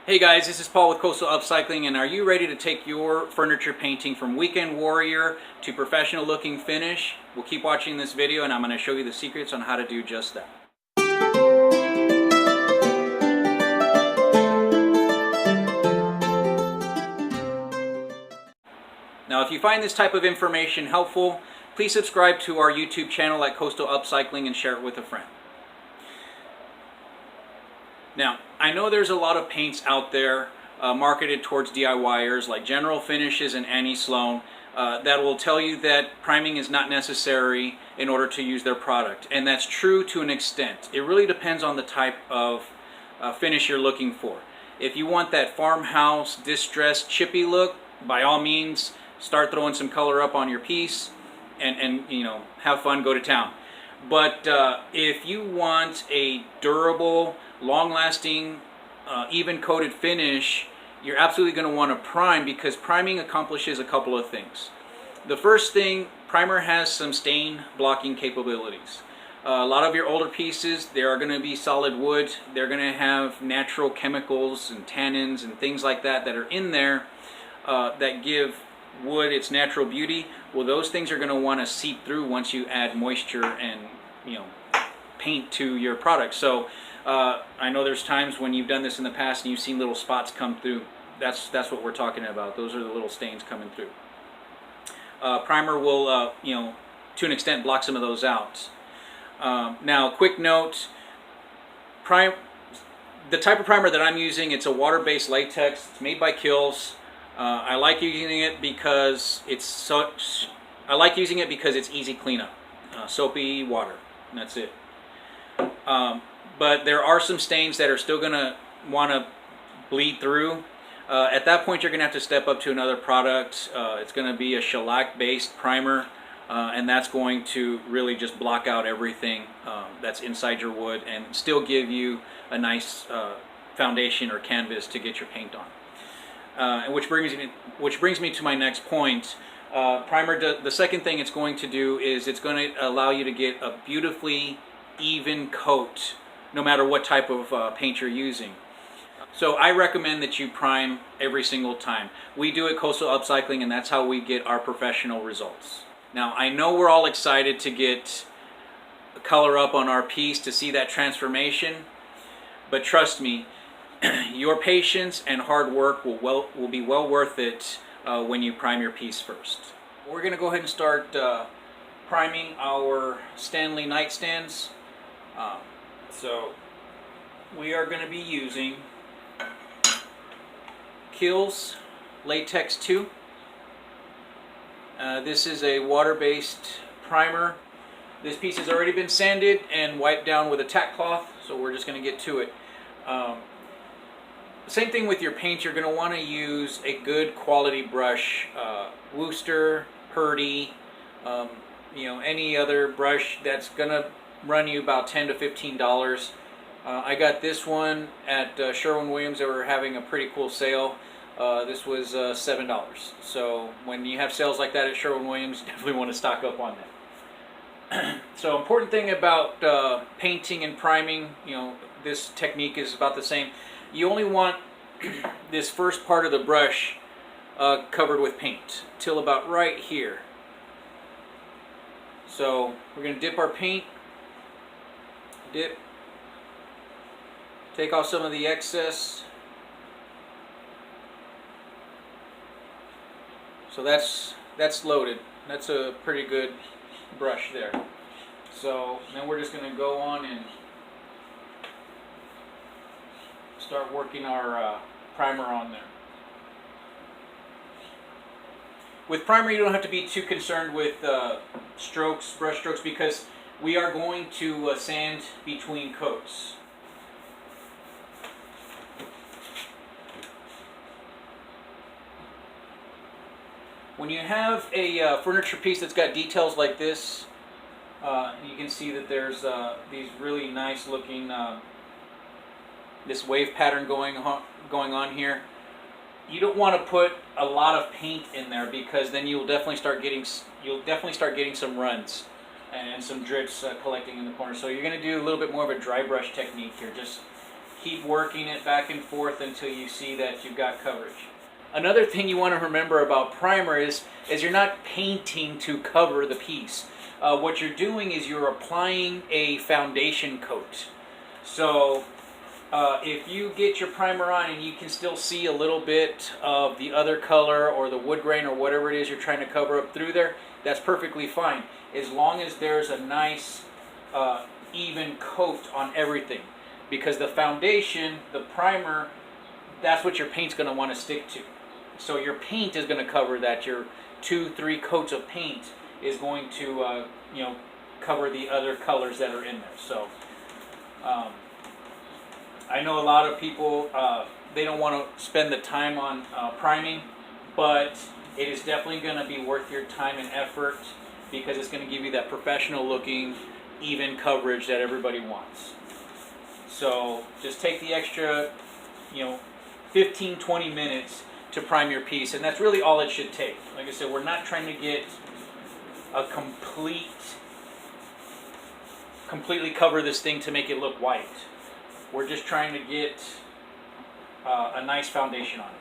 Hey guys, this is Paul with Coastal Upcycling, and are you ready to take your furniture painting from weekend warrior to professional looking finish? We'll keep watching this video and I'm going to show you the secrets on how to do just that. Now if you find this type of information helpful, please subscribe to our YouTube channel at Coastal Upcycling and share it with a friend. Now, I know there's a lot of paints out there marketed towards DIYers like General Finishes and Annie Sloan that will tell you that priming is not necessary in order to use their product. And that's true to an extent. It really depends on the type of finish you're looking for. If you want that farmhouse, distressed, chippy look, by all means, start throwing some color up on your piece and you know, have fun, go to town. But if you want a durable, long-lasting, even-coated finish, you're absolutely going to want to prime, because priming accomplishes a couple of things. The first thing, primer has some stain blocking capabilities. A lot of your older pieces, they are going to be solid wood. They're going to have natural chemicals and tannins and things like that that are in there that give wood its natural beauty. Well, those things are going to want to seep through once you add moisture and, you know, paint to your product. So I know there's times when you've done this in the past and you've seen little spots come through. That's what we're talking about. Those are the little stains coming through. Primer will, you know, to an extent block some of those out. Now, quick note, the type of primer that I'm using, it's a water-based latex. It's made by Kilz. I like using it because it's easy cleanup. Soapy water, and that's it. But there are some stains that are still going to want to bleed through. At that point, you're going to have to step up to another product. It's going to be a shellac-based primer, and that's going to really just block out everything that's inside your wood and still give you a nice foundation or canvas to get your paint on. And which brings me to my next point. Primer, the second thing it's going to do is it's going to allow you to get a beautifully even coat no matter what type of paint you're using. So I recommend that you prime every single time. We do it Coastal Upcycling, and that's how we get our professional results. Now, I know we're all excited to get color up on our piece, to see that transformation, but trust me, your patience and hard work will be well worth it when you prime your piece first. We're going to go ahead and start priming our Stanley nightstands. So we are going to be using Kilz Latex 2. This is a water-based primer. This piece has already been sanded and wiped down with a tack cloth, so we're just going to get to it. Same thing with your paint. You're going to want to use a good quality brush, Wooster, Purdy, you know, any other brush that's going to run you about $10 to $15. I got this one at Sherwin-Williams. They were having a pretty cool sale. This was $7. So when you have sales like that at Sherwin-Williams, you definitely want to stock up on that. So important thing about painting and priming, you know, this technique is about the same. You only want this first part of the brush covered with paint till about right here. So we're going to dip our paint, dip, take off some of the excess. So that's loaded. That's a pretty good brush there. So then we're just going to go on and start working our primer on there. With primer, you don't have to be too concerned with strokes, brush strokes, because we are going to sand between coats. When you have a furniture piece that's got details like this, you can see that there's these really nice looking this wave pattern going on here. You don't want to put a lot of paint in there, because then you'll definitely start getting some runs and some drips collecting in the corner. So you're going to do a little bit more of a dry brush technique here. Just keep working it back and forth until you see that you've got coverage. Another thing you want to remember about primer is you're not painting to cover the piece. What you're doing is you're applying a foundation coat. So if you get your primer on and you can still see a little bit of the other color or the wood grain or whatever it is you're trying to cover up through there, that's perfectly fine, as long as there's a nice even coat on everything. Because the foundation, the primer, that's what your paint's going to want to stick to. So your paint is going to cover that. Your 2-3 coats of paint is going to cover the other colors that are in there. So I know a lot of people, they don't want to spend the time on priming, but it is definitely going to be worth your time and effort, because it's going to give you that professional looking, even coverage that everybody wants. So just take the extra 15-20 minutes to prime your piece, and that's really all it should take. Like I said, we're not trying to get a completely cover this thing to make it look white. We're just trying to get a nice foundation on it.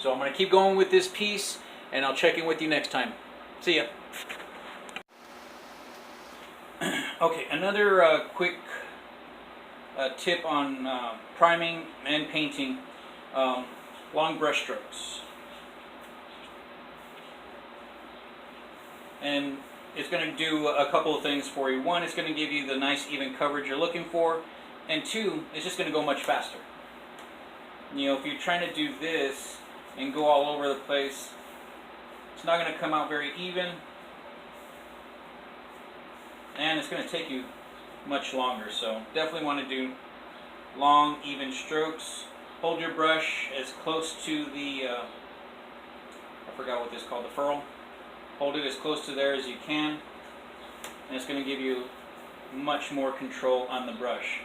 So I'm going to keep going with this piece, and I'll check in with you next time. See ya. Okay, another quick tip on priming and painting. Long brush strokes. And it's going to do a couple of things for you. One, it's going to give you the nice even coverage you're looking for. And two, it's just going to go much faster. If you're trying to do this and go all over the place, it's not going to come out very even. And it's going to take you much longer. So definitely want to do long, even strokes. Hold your brush as close to the, I forgot what this is called, the ferrule. Hold it as close to there as you can, and it's going to give you much more control on the brush.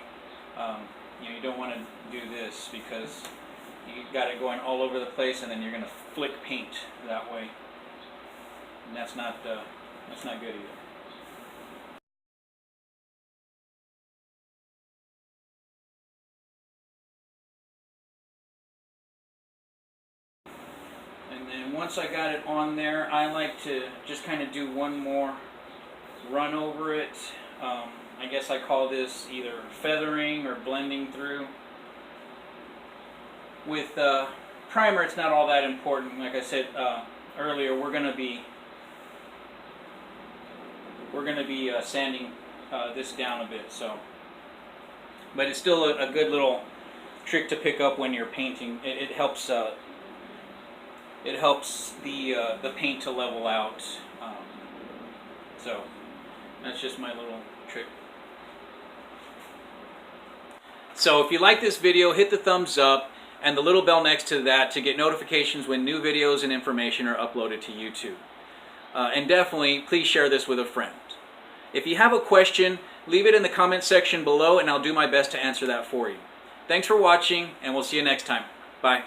You don't want to do this, because you've got it going all over the place, and then you're going to flick paint that way, and that's not good either. And then once I got it on there, I like to just kind of do one more run over it. I guess I call this either feathering or blending through. With primer, it's not all that important. Like I said earlier, we're going to be sanding this down a bit. So, but it's still a good little trick to pick up when you're painting. It helps. It helps the paint to level out. So that's just my little trick. So if you like this video, hit the thumbs up and the little bell next to that to get notifications when new videos and information are uploaded to YouTube. And definitely, please share this with a friend. If you have a question, leave it in the comment section below and I'll do my best to answer that for you. Thanks for watching, and we'll see you next time. Bye.